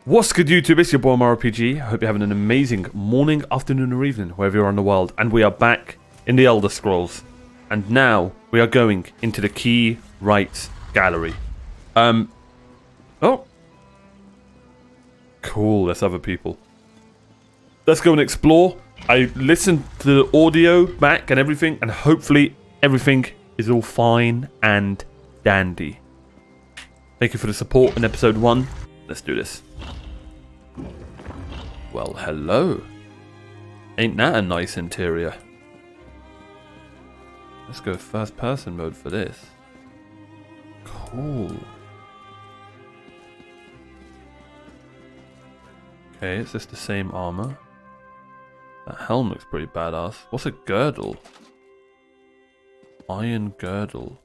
What's good, YouTube? It's your boy OMARIORPG. I hope you're having an amazing morning, afternoon, or evening, wherever you are in the world. And we are back in the Elder Scrolls. And now we are going into the Keywright gallery. Oh. Cool, there's other people. Let's go and explore. I listened to the audio back and everything, and hopefully everything is all fine and dandy. Thank you for the support in episode 1. Let's do this. Well, hello. Ain't that a nice interior? Let's go first person mode for this. Cool. Okay, is this the same armor? That helm looks pretty badass. What's a girdle? Iron girdle.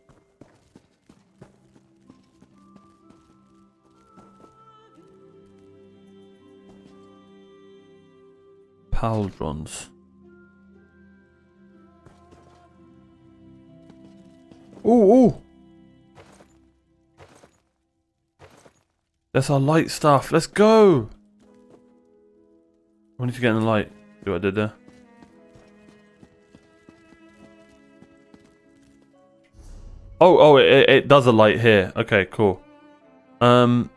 Pauldrons. Ooh. That's our light stuff. Let's go. I need to get in the light. See what I did there? Oh, it does a light here. Okay, cool. Okay.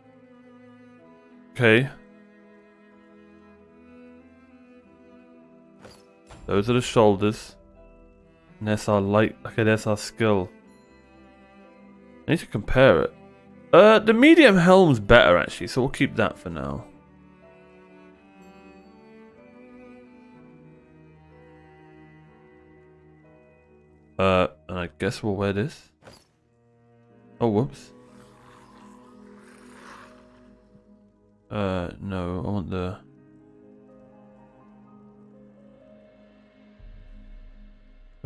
Those are the shoulders. And there's our light. Okay, there's our skill. I need to compare it. The medium helm's better actually, so we'll keep that for now. And I guess we'll wear this. Oh, whoops. No, I want the...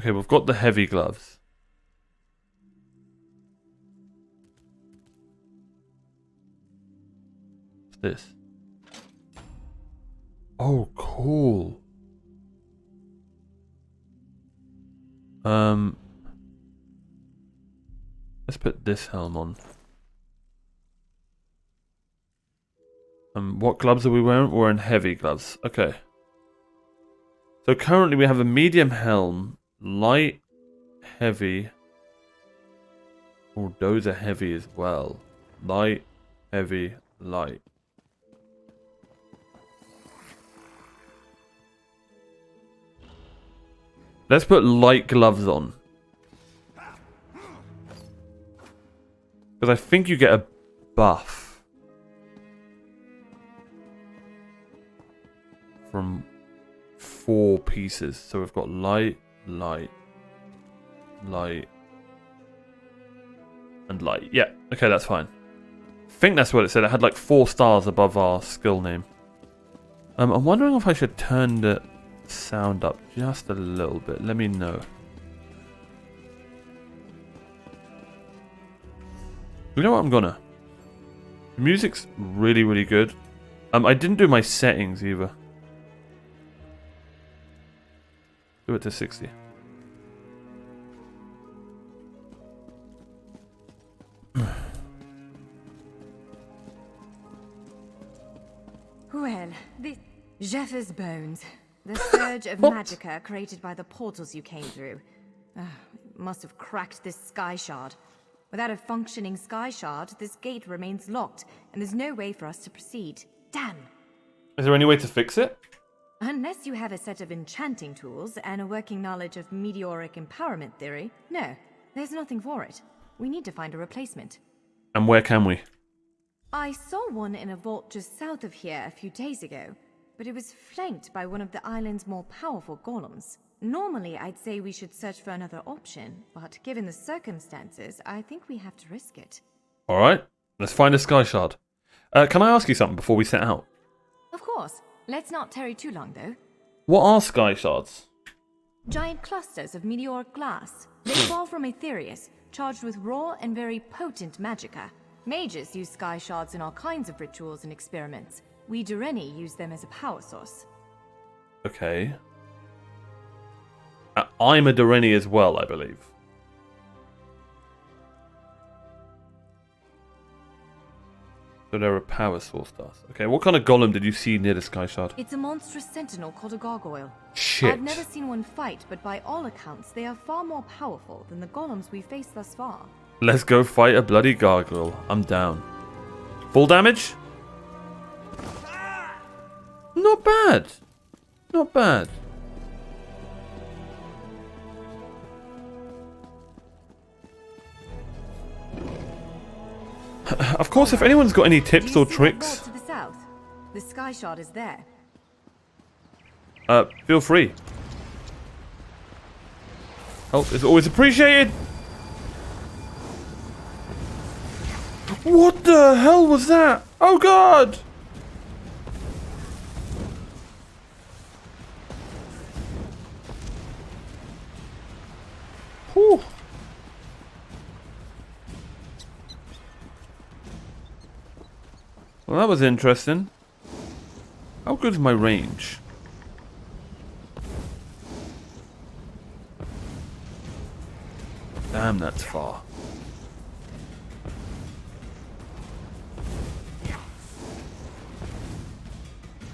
Okay, we've got the heavy gloves. What's this? Oh, cool. Let's put this helm on. What gloves are we wearing? We're wearing heavy gloves. Okay. So currently we have a medium helm. Light, heavy. Oh, those are heavy as well. Light, heavy, light. Let's put light gloves on. Because I think you get a buff from 4 pieces. So we've got light, light, light, and light. Yeah, okay, that's fine. I think that's what it said. It had like 4 stars above our skill name. I'm wondering if I should turn the sound up just a little bit. Let me know. You know what, I'm gonna. The music's really, really good. I didn't do my settings either. Do it to 60. Well, this... Jeffers' bones. The surge of magicka created by the portals you came through. It must have cracked this sky shard. Without a functioning sky shard, this gate remains locked, and there's no way for us to proceed. Damn! Is there any way to fix it? Unless you have a set of enchanting tools and a working knowledge of meteoric empowerment theory, no, there's nothing for it. We need to find a replacement. And where can we? I saw one in a vault just south of here a few days ago, but it was flanked by one of the island's more powerful golems. Normally, I'd say we should search for another option, but given the circumstances, I think we have to risk it. Alright, let's find a sky shard. Can I ask you something before we set out? Of course. Let's not tarry too long, though. What are sky shards? Giant clusters of meteoric glass. They fall from Aetherius, charged with raw and very potent magicka. Mages use sky shards in all kinds of rituals and experiments. We Dureni use them as a power source. Okay. I'm a Dureni as well, I believe. So there are power source stars. Okay, what kind of golem did you see near the Sky Shard? It's a monstrous sentinel called a gargoyle. Shit. I've never seen one fight, but by all accounts, they are far more powerful than the golems we've faced thus far. Let's go fight a bloody gargoyle. I'm down. Full damage? Not bad. Not bad. Of course, if anyone's got any tips or tricks, To the south, the Sky Shard is there. feel free. Help is always appreciated. What the hell was that? Oh god! Whew. Well, that was interesting. How good is my range? Damn, that's far.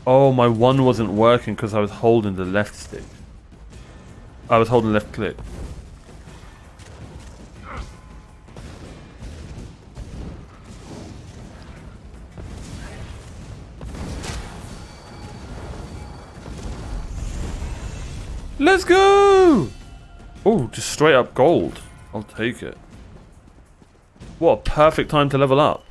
Oh, my one wasn't working because I was holding the left stick. I was holding left click. Let's go! Oh, just straight up gold. I'll take it. What a perfect time to level up.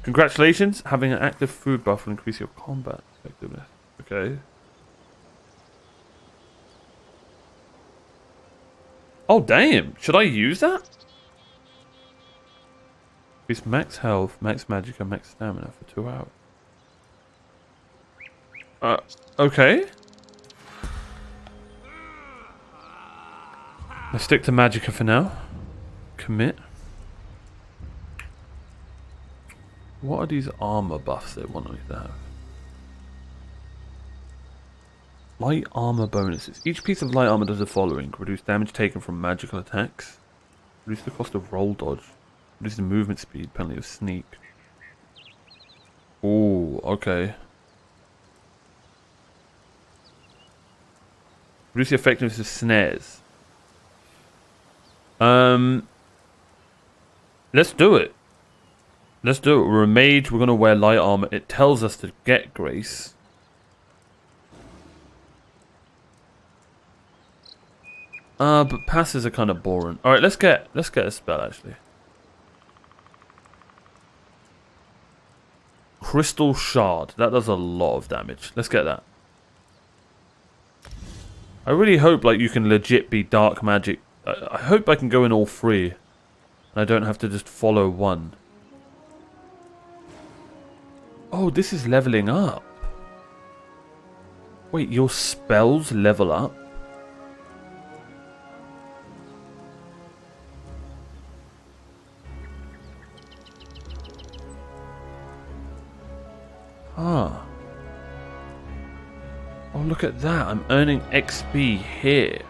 Congratulations, having an active food buff will increase your combat effectiveness. Okay. Oh, damn. Should I use that? Increase max health, max magic, and max stamina for 2 hours. Okay. Let's stick to Magicka for now. Commit. What are these armor buffs they want me to have? Light armor bonuses. Each piece of light armor does the following. Reduce damage taken from magical attacks. Reduce the cost of roll dodge. Reduce the movement speed, penalty of sneak. Ooh, okay. Reduce the effectiveness of snares. Let's do it. Let's do it. We're a mage. We're going to wear light armor. It tells us to get grace. But passes are kind of boring. All right, let's get a spell actually. Crystal Shard. That does a lot of damage. Let's get that. I really hope like you can legit be dark magic. I hope I can go in all three. And I don't have to just follow one. Oh, this is leveling up. Wait, your spells level up? Ah. Oh, look at that. I'm earning XP here.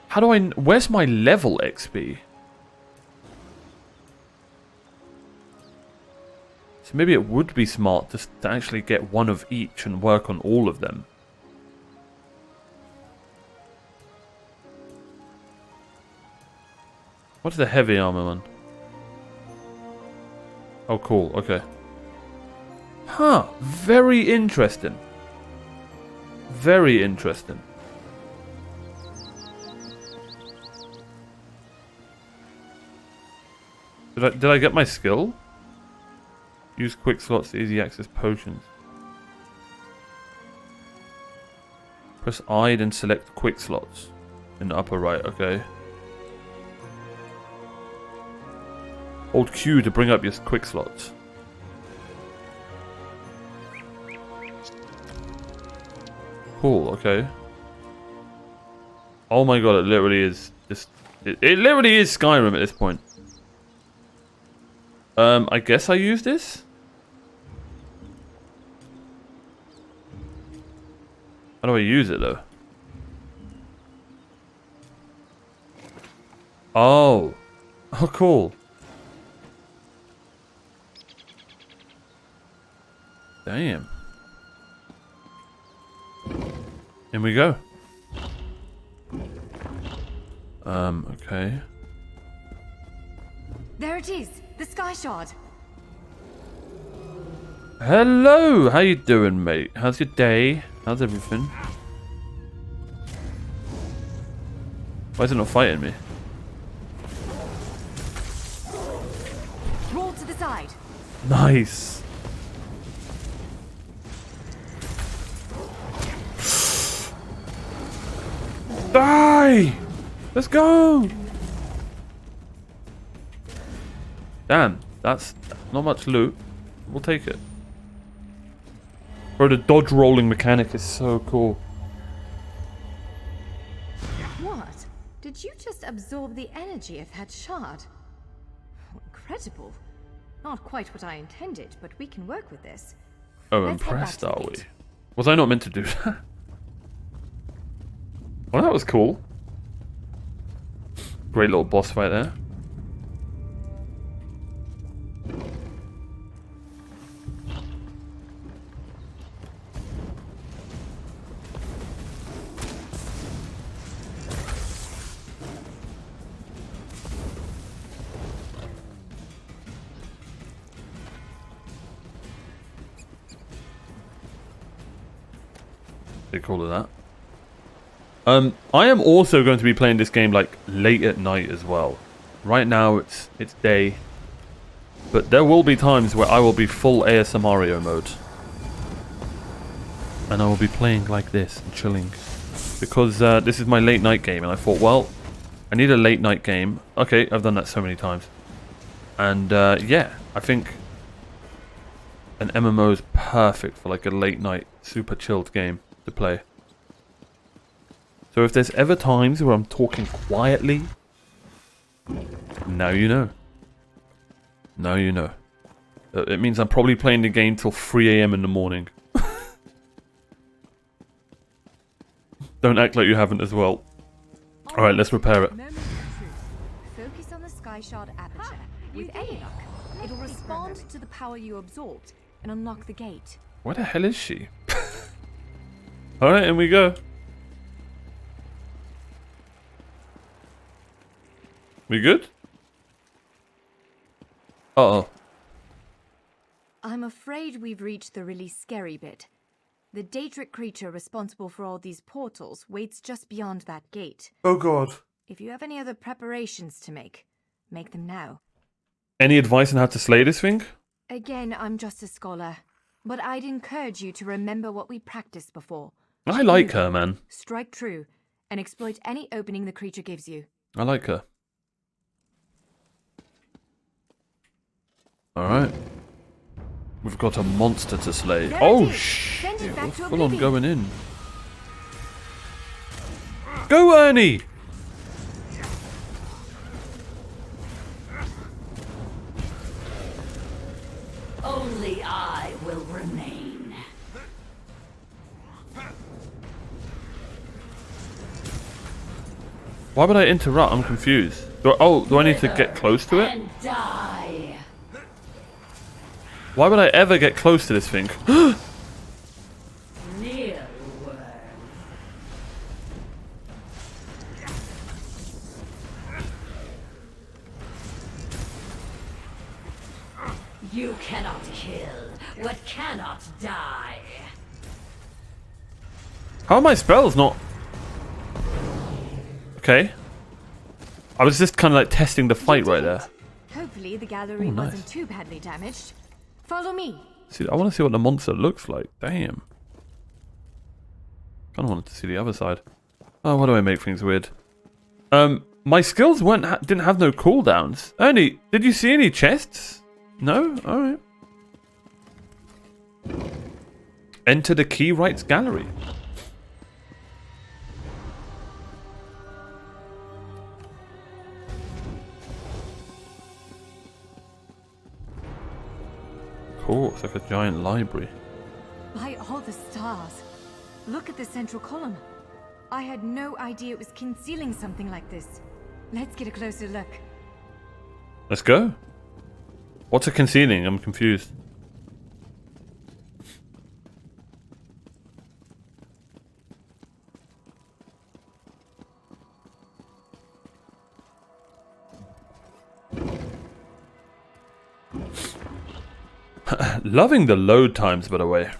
How do I... Where's my level XP? So maybe it would be smart just to actually get one of each and work on all of them. What's the heavy armor one? Oh, cool. Okay. Huh. Very interesting. Very interesting. Did I get my skill? Use quick slots to easy access potions. Press I then select quick slots in the upper right, okay. Hold Q to bring up your quick slots. Cool, okay. Oh my god, it literally is just... It literally is Skyrim at this point. I guess I use this? How do I use it though? Oh. Oh, cool. Damn. In we go. Okay. There it is, the Skyshard. Hello, how you doing, mate? How's your day? How's everything? Why is it not fighting me? Roll to the side. Nice. Die! Let's go! Damn, that's not much loot. We'll take it. Bro, the dodge rolling mechanic is so cool. What? Did you just absorb the energy of that shard? Oh, incredible. Not quite what I intended, but we can work with this. Oh, Let's head impressed back to are the we? gate. Was I not meant to do that? Well, that was cool. Great little boss fight there. They call it that. I am also going to be playing this game like late at night as well. Right now it's day, but there will be times where I will be full ASMR mode, and I will be playing like this and chilling, because this is my late night game, and I thought, well, I need a late night game. Okay, I've done that so many times, and yeah, I think an MMO is perfect for like a late night, super chilled game to play. So if there's ever times where I'm talking quietly, now you know. Now you know. It means I'm probably playing the game till 3 AM in the morning. Don't act like you haven't as well. Alright, let's repair it. Moment of truth. Focus on the Skyshard aperture. With any luck, it'll respond to the power you absorbed and unlock the gate. Where the hell is she? Alright, in we go. We good? Uh-oh. I'm afraid we've reached the really scary bit. The Daedric creature responsible for all these portals waits just beyond that gate. Oh god. If you have any other preparations to make them now. Any advice on how to slay this thing? Again, I'm just a scholar, but I'd encourage you to remember what we practiced before. I like her, man. Strike true, and exploit any opening the creature gives you. I like her. Alright. We've got a monster to slay. There Oh it is. shit, Send it back we're to full on oblivion. going in. Go, Ernie! Only I will remain. Why would I interrupt? I'm confused. Do I need to get close to it? And die. Why would I ever get close to this thing? Near worm. You cannot kill what cannot die. How are my spells not... Okay. I was just kind of like testing the fight right there. Hopefully the gallery Oh, nice. wasn't too badly damaged. Follow me. See, I want to see what the monster looks like. Damn. Kind of wanted to see the other side. Oh, why do I make things weird? My skills didn't have no cooldowns. Ernie, did you see any chests? No? Alright. Enter the Keywright's gallery. Cool, it's like a giant library. By all the stars. Look at the central column. I had no idea it was concealing something like this. Let's get a closer look. Let's go. What's it concealing? I'm confused. Loving the load times, by the way.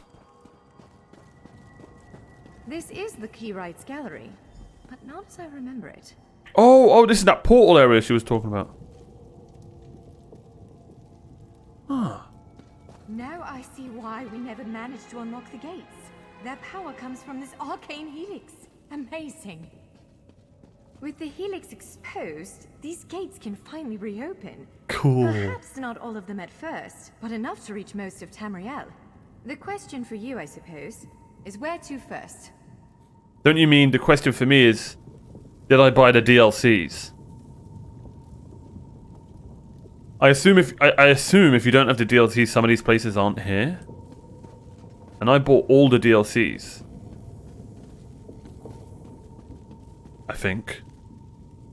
This is the Keywright's gallery, but not as I remember it. Oh, this is that portal area she was talking about. Ah. Now I see why we never managed to unlock the gates. Their power comes from this arcane helix. Amazing. With the helix exposed, these gates can finally reopen. Cool. Perhaps not all of them at first, but enough to reach most of Tamriel. The question for you, I suppose, is where to first? Don't you mean the question for me is, did I buy the DLCs? I assume if you don't have the DLCs, some of these places aren't here. And I bought all the DLCs. I think.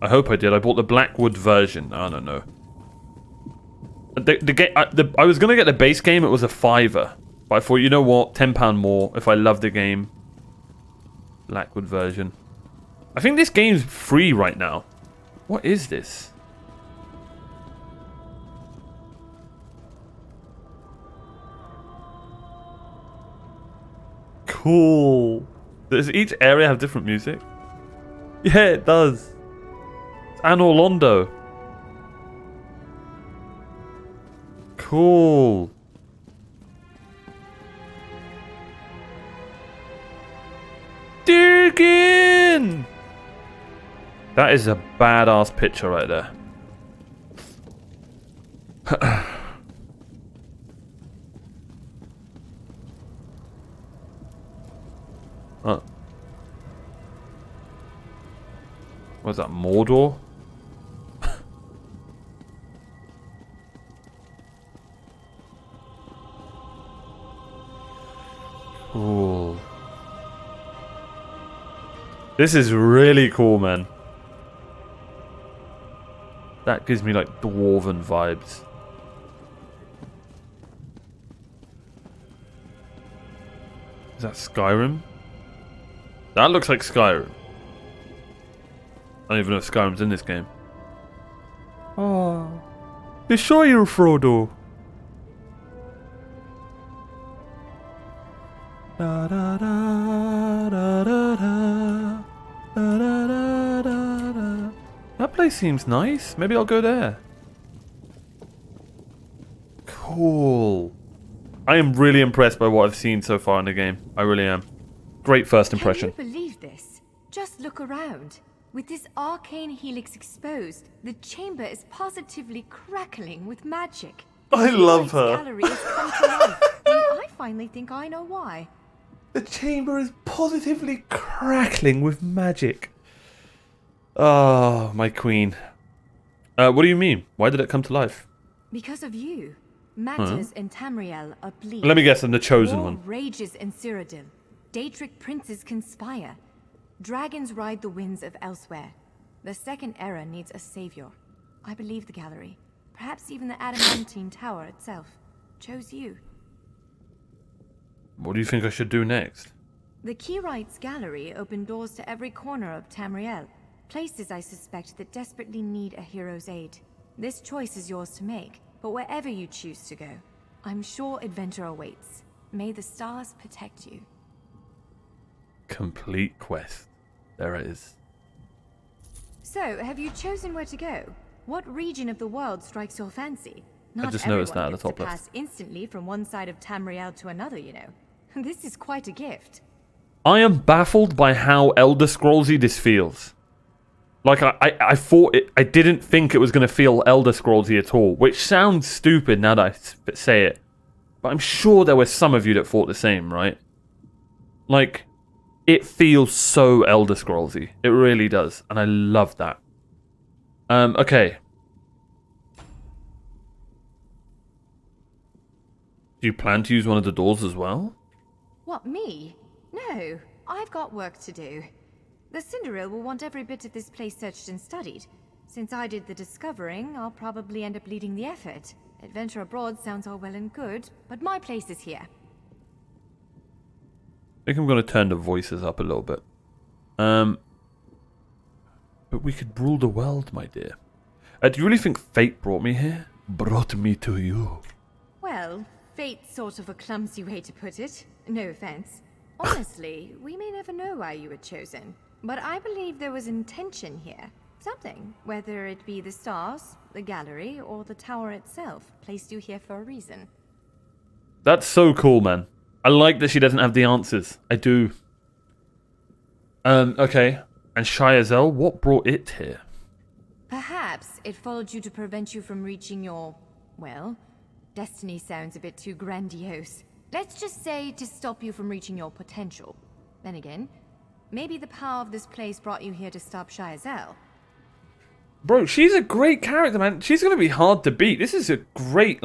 I hope I did. I bought the Blackwood version. I don't know. I was gonna get the base game. It was a $5, but I thought, you know what, £10 more if I love the game. Blackwood version. I think this game's free right now. What is this? Cool. Does each area have different music? Yeah, it does. It's Anne Orlando. Cool. Dig in! That is a badass picture right there. Oh. What's that, Mordor? Cool. This is really cool, man. That gives me like dwarven vibes. Is that Skyrim? That looks like Skyrim. I don't even know if Skyrim's in this game. Oh. You sure you're Frodo? Da, da, da, da, da, da, da, da, da, da. That place seems nice. Maybe I'll go there. Cool. I am really impressed by what I've seen so far in the game. I really am. Great first impression. Can you believe this? Just look around. With this arcane helix exposed, the chamber is positively crackling with magic. I love her. Gallery has come to life, and I finally think I know why. The chamber is positively crackling with magic. Oh, my queen. What do you mean? Why did it come to life? Because of you. Matters in Tamriel are bleak. Let me guess, I'm the chosen War one. rages in Cyrodiil. Daedric princes conspire. Dragons ride the winds of elsewhere. The second era needs a savior. I believe the gallery, perhaps even the adamantine tower itself, chose you. What do you think I should do next? The Keywright's gallery opened doors to every corner of Tamriel, places I suspect that desperately need a hero's aid. This choice is yours to make, but wherever you choose to go, I'm sure adventure awaits. May the stars protect you. Complete quest. There it is. So, have you chosen where to go? What region of the world strikes your fancy? I just noticed that at the top to left. pass instantly from one side of Tamriel to another, you know. This is quite a gift. I am baffled by how Elder Scrollsy this feels. Like, I thought it... I didn't think it was going to feel Elder Scrollsy at all, which sounds stupid now that I say it. But I'm sure there were some of you that thought the same, right? Like, it feels so Elder Scrollsy. It really does. And I love that. Okay. Do you plan to use one of the doors as well? What, me? No, I've got work to do. The Cinderil will want every bit of this place searched and studied. Since I did the discovering, I'll probably end up leading the effort. Adventure abroad sounds all well and good, but my place is here. I think I'm going to turn the voices up a little bit. But we could rule the world, my dear. Do you really think fate brought me here? Brought me to you. Well, fate's sort of a clumsy way to put it. No offense. Honestly, we may never know why you were chosen, but I believe there was intention here. Something, whether it be the stars, the gallery, or the tower itself, placed you here for a reason. That's so cool, man. I like that she doesn't have the answers. I do. Okay. And Shiazel, what brought it here? Perhaps it followed you to prevent you from reaching your, well, destiny sounds a bit too grandiose. Let's just say to stop you from reaching your potential. Then again, maybe the power of this place brought you here to stop Shiazel. Bro, she's a great character, man. She's going to be hard to beat. This is a great,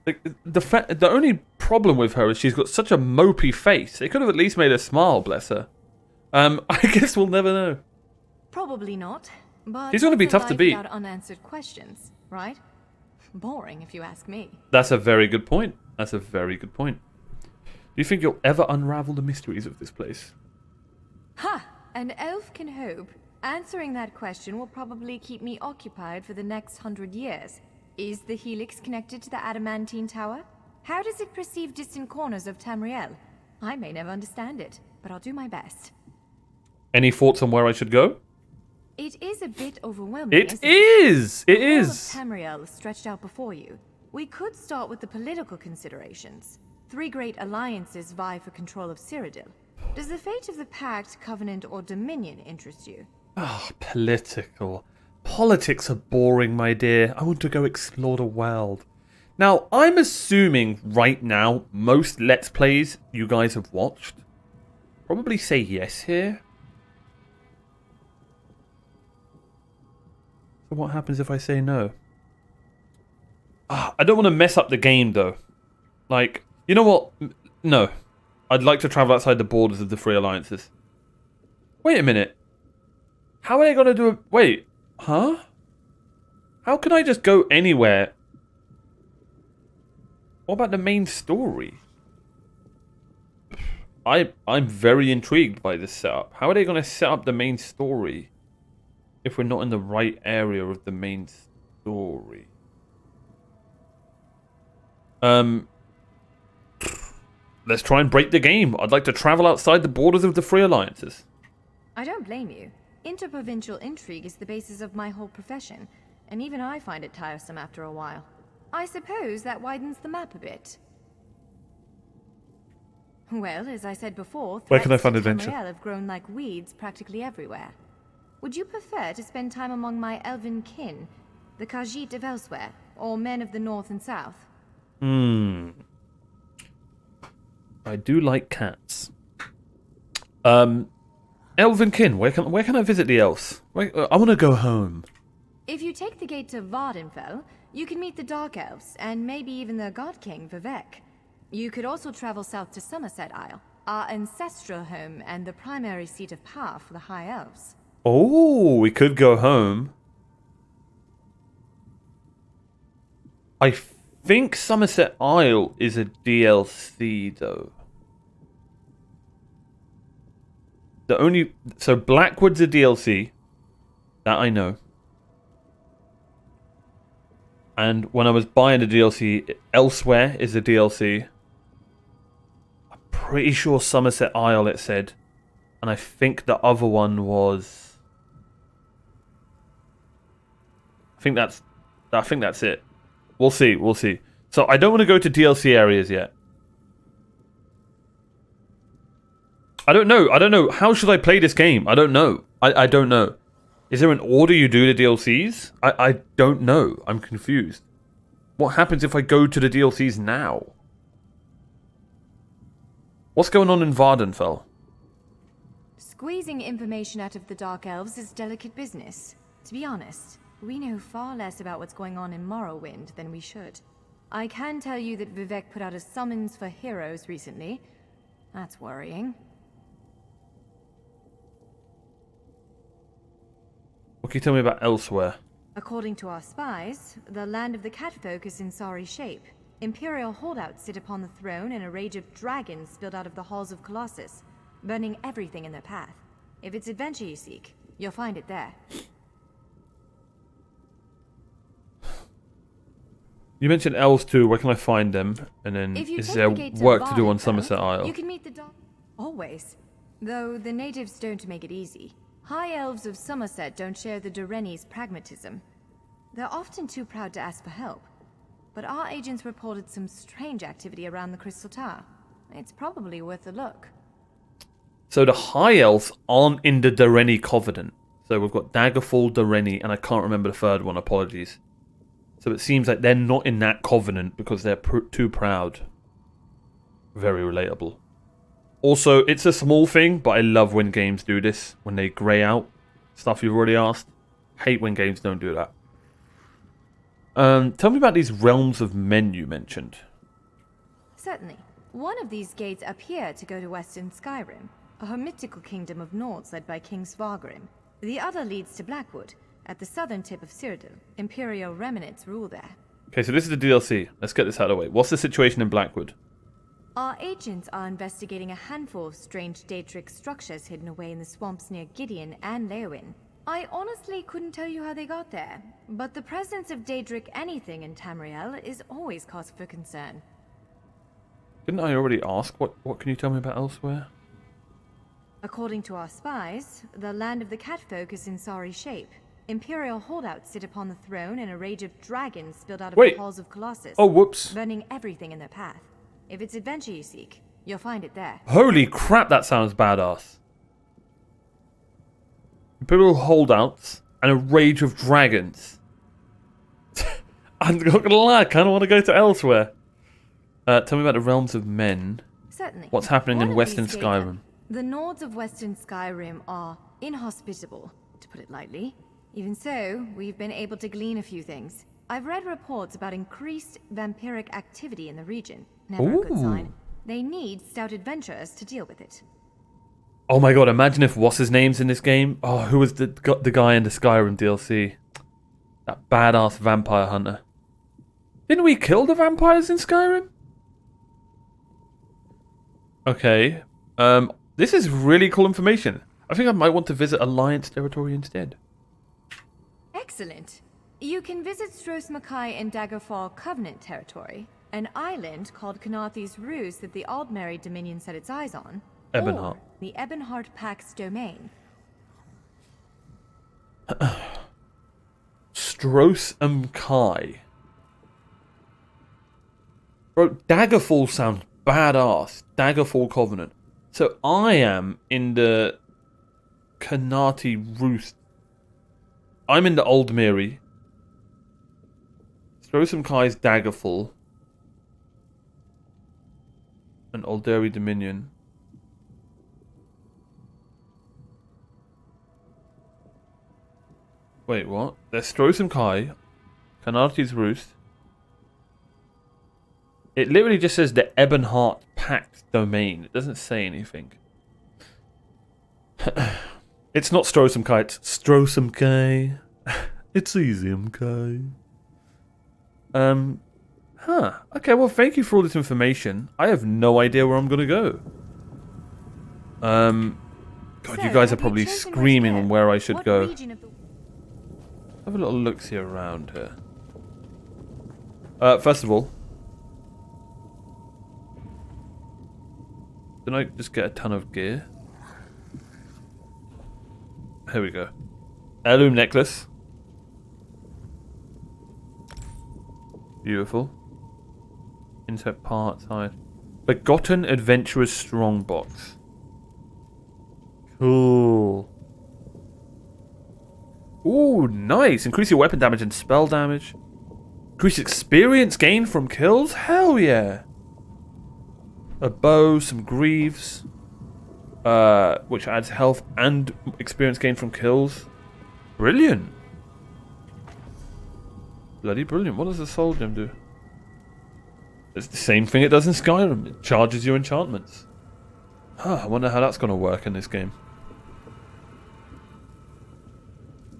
the only problem with her is she's got such a mopey face. They could have at least made her smile, bless her. I guess we'll never know. Probably not, but she's going to be tough to beat. Without unanswered questions, right? Boring, if you ask me. That's a very good point. That's a very good point. Do you think you'll ever unravel the mysteries of this place? Ha! An elf can hope. Answering that question will probably keep me occupied for the next 100 years. Is the Helix connected to the Adamantine Tower? How does it perceive distant corners of Tamriel? I may never understand it, but I'll do my best. Any thoughts on where I should go? It is a bit overwhelming. It is! It is! is! The whole of Tamriel is stretched out before you. We could start with the political considerations. 3 great alliances vie for control of Cyrodiil. Does the fate of the Pact, Covenant, or Dominion interest you? Ah, political. Politics are boring, my dear. I want to go explore the world. Now, I'm assuming right now, most Let's Plays you guys have watched probably say yes here. So what happens if I say no? I don't want to mess up the game, though. Like, you know what? No. I'd like to travel outside the borders of the 3 alliances. Wait a minute. How are they going to do it? Wait. Huh? How can I just go anywhere? What about the main story? I'm very intrigued by this setup. How are they going to set up the main story if we're not in the right area of the main story? Let's try and break the game. I'd like to travel outside the borders of the 3 alliances. I don't blame you. Interprovincial intrigue is the basis of my whole profession, and even I find it tiresome after a while. I suppose that widens the map a bit. Well, as I said before, where can I find threats to adventure? Tamriel have grown like weeds practically everywhere. Would you prefer to spend time among my elven kin, the Khajiit of elsewhere, or men of the north and south? I do like cats. Elvenkin, where can I visit the elves? I want to go home. If you take the gate to Vardenfell, you can meet the Dark Elves, and maybe even the God King, Vivek. You could also travel south to Somerset Isle, our ancestral home and the primary seat of power for the High Elves. Oh, we could go home. I think Somerset Isle is a DLC, though. So Blackwood's a DLC. That I know. And when I was buying the DLC, Elsewhere is a DLC. I'm pretty sure Somerset Isle it said. And I think the other one was... I think that's it. We'll see. So I don't want to go to DLC areas yet. I don't know. How should I play this game? I don't know. I don't know. Is there an order you do the DLCs? I don't know. I'm confused. What happens if I go to the DLCs now? What's going on in Vardenfell? Squeezing information out of the Dark Elves is delicate business. To be honest, we know far less about what's going on in Morrowind than we should. I can tell you that Vivek put out a summons for heroes recently. That's worrying. What can you tell me about Elsewhere? According to our spies, the land of the catfolk is in sorry shape. Imperial holdouts sit upon the throne and a rage of dragons spilled out of the halls of Colossus, burning everything in their path. If it's adventure you seek, you'll find it there. You mentioned elves too. Where can I find them? And then If you is take there the gate to work to do Varley, on Somerset though, Isle? You can meet the always. Though the natives don't make it easy. High elves of Somerset don't share the Doreni's pragmatism. They're often too proud to ask for help. But our agents reported some strange activity around the Crystal Tower. It's probably worth a look. So the High Elves aren't in the Doreni Covenant. So we've got Daggerfall, Doreni, and I can't remember the third one, apologies. So it seems like they're not in that covenant because they're too proud. Very relatable. Also, it's a small thing, but I love when games do this. When they grey out stuff you've already asked. Hate when games don't do that. Tell me about these realms of men you mentioned. Certainly. One of these gates appear to go to Western Skyrim, a mythical kingdom of Nords led by King Svargrim. The other leads to Blackwood, at the southern tip of Cyrodiil. Imperial remnants rule there. Okay, so this is the DLC. Let's get this out of the way. What's the situation in Blackwood? Our agents are investigating a handful of strange Daedric structures hidden away in the swamps near Gideon and Leowyn. I honestly couldn't tell you how they got there, but the presence of Daedric anything in Tamriel is always cause for concern. Didn't I already ask? What can you tell me about elsewhere? According to our spies, the land of the catfolk is in sorry shape. Imperial holdouts sit upon the throne and a rage of dragons spilled out of the halls of Colossus. Oh, whoops. Burning everything in their path. If it's adventure you seek, you'll find it there. Holy crap, that sounds badass. Imperial holdouts and a rage of dragons. I'm not gonna lie, I kind of want to go to elsewhere. Tell me about the realms of men. Certainly. What's happening One in of Western these Skyrim? The Nords of Western Skyrim are inhospitable, to put it lightly. Even so, we've been able to glean a few things. I've read reports about increased vampiric activity in the region. Never a good sign. They need stout adventurers to deal with it. Oh my god, imagine if what's his name's in this game? Oh, who was the guy in the Skyrim DLC? That badass vampire hunter. Didn't we kill the vampires in Skyrim? Okay. This is really cool information. I think I might want to visit Alliance territory instead. Excellent. You can visit Stros Mackay in Daggerfall Covenant territory, an island called Canathi's Ruse that the Aldmeri Dominion set its eyes on. Ebonheart. Or the Ebonheart Pact's domain. Stros and Kai. Bro, Daggerfall sounds badass. Daggerfall Covenant. So I am in the Kanathi Roost. I'm in the Old Miri. Stros and Kai's Daggerfall. And Alderi Dominion. Wait, what? There's Stros and Kai. Kanathi's Roost. It literally just says the Ebonheart Pact domain. It doesn't say anything. It's not Strosum Kai, it's Strosum Kai. It's easy, Kai. Okay, well, thank you for all this information. I have no idea where I'm gonna go. God, So, you guys are have you probably chosen screaming which on where I should what go. region of the- Have a little look-see around here. First of all, didn't I just get a ton of gear? Here we go. Heirloom necklace. Beautiful. Insert part side. Forgotten Adventurer's Strongbox. Cool. Ooh, nice. Increase your weapon damage and spell damage. Increase experience gained from kills? Hell yeah. A bow, some greaves. Which adds health and experience gained from kills. Brilliant. Bloody brilliant. What does the soul gem do? It's the same thing it does in Skyrim. It charges your enchantments. Huh, I wonder how that's going to work in this game.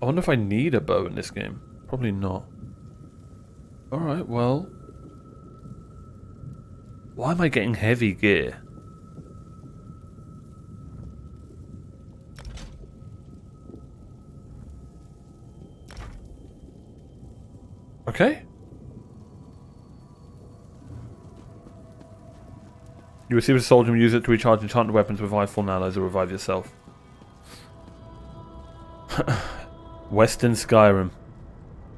I wonder if I need a bow in this game. Probably not. Alright, well. Why am I getting heavy gear? Okay. You receive a soldier and use it to recharge enchanted weapons, revive fallen allies, or revive yourself. Western Skyrim.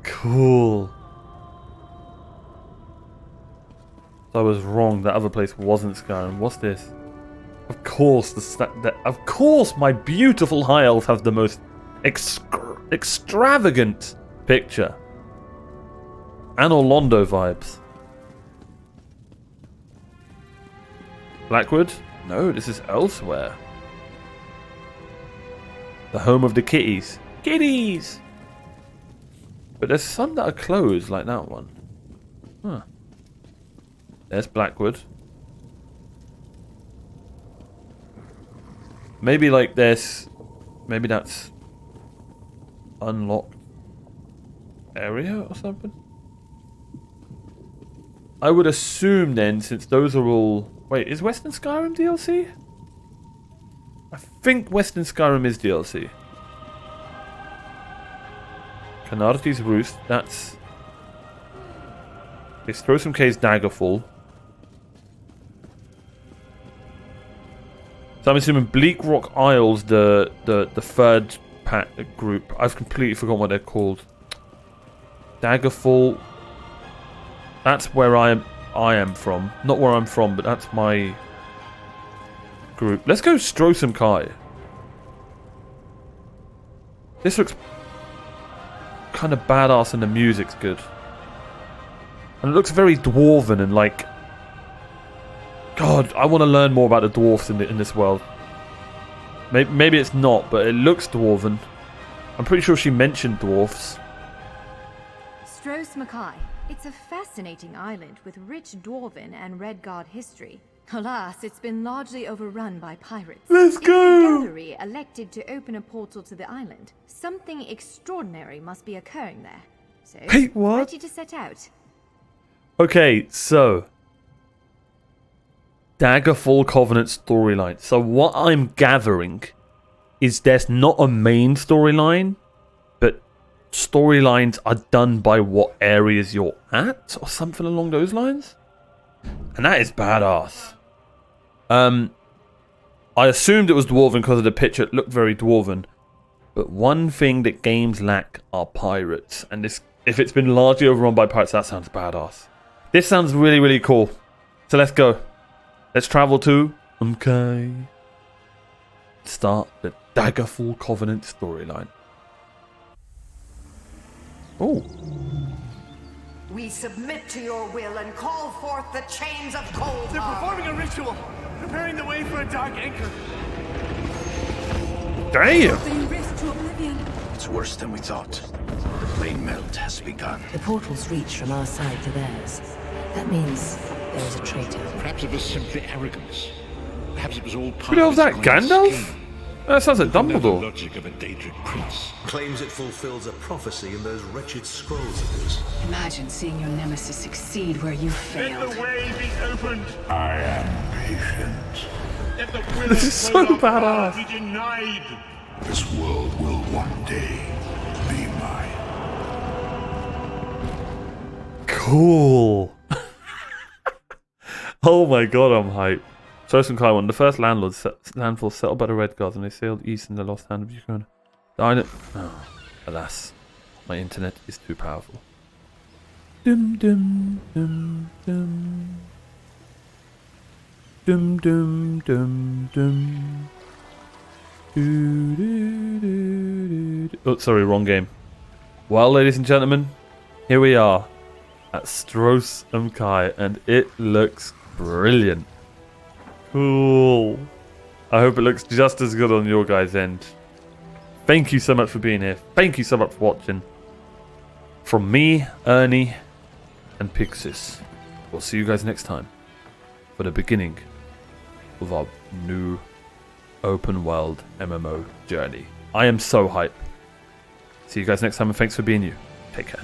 Cool. I was wrong. That other place wasn't Skyrim. What's this? Of course, of course, my beautiful high elf has the most extravagant picture. Anolondo vibes. Blackwood? No, this is elsewhere. The home of the kitties. Kitties! But there's some that are closed, like that one. Huh. There's Blackwood. Maybe like this. Maybe that's unlocked area or something. I would assume then, since those are all... Wait, is Western Skyrim DLC? I think Western Skyrim is DLC. Canarti's Roost, that's... Let's throw some K's Daggerfall. So I'm assuming Bleak Rock Isles, the third group. I've completely forgotten what they're called. Daggerfall. That's where I am from. Not where I'm from, but that's my group. Let's go Strosum Kai. This looks kind of badass and the music's good. And it looks very dwarven and like... God, I want to learn more about the dwarfs in this world. Maybe it's not, but it looks dwarven. I'm pretty sure she mentioned dwarfs. Stros Mackay. It's a fascinating island with rich dwarven and Redguard history. Alas, it's been largely overrun by pirates. Let's go! If the gallery elected to open a portal to the island, something extraordinary must be occurring there. So, hey, what? ready to set out? Okay, so... Daggerfall Covenant storyline. So what I'm gathering is there's not a main storyline, but storylines are done by what areas you're at, or something along those lines. And that is badass. I assumed it was dwarven because of the picture. It looked very dwarven. But one thing that games lack are pirates. And this, if it's been largely overrun by pirates, that sounds badass. This sounds really, really cool. So let's go. Let's travel to start the Daggerfall Covenant storyline. Oh. We submit to your will and call forth the chains of cold. They're performing a ritual, preparing the way for a dark anchor. Damn! Being risked to oblivion. It's worse than we thought. The plane melt has begun. The portals reach from our side to theirs. That means there is a traitor. Perhaps it was simply arrogance. Perhaps it was all part Who the hell's that? of his grand Gandalf? scheme. That sounds like Who can know the Dumbledore. logic of a Daedric prince. Claims it fulfills a prophecy in those wretched scrolls of his. Imagine seeing your nemesis succeed where you Let failed. the way be opened. I am patient. Let the will This of is so Kodok badass. be denied. This world will one day be mine. Cool. Oh my god, I'm hyped. Sosun Kaiwan, the first landfall settled by the Red Guards, and they sailed east in the lost hand of Ukraine. Oh, alas, my internet is too powerful. Dum dum dum dum. Dum dum dum dum. Do, do, do, do. Oh, sorry, wrong game. Well, ladies and gentlemen, here we are at Stros Kai, and it looks brilliant. Cool. I hope it looks just as good on your guys' end. Thank you so much for being here. Thank you so much for watching. From me, Ernie, and Pixis. We'll see you guys next time for the beginning of our new open world MMO journey. I am so hyped. See you guys next time, and thanks for being you. Take care.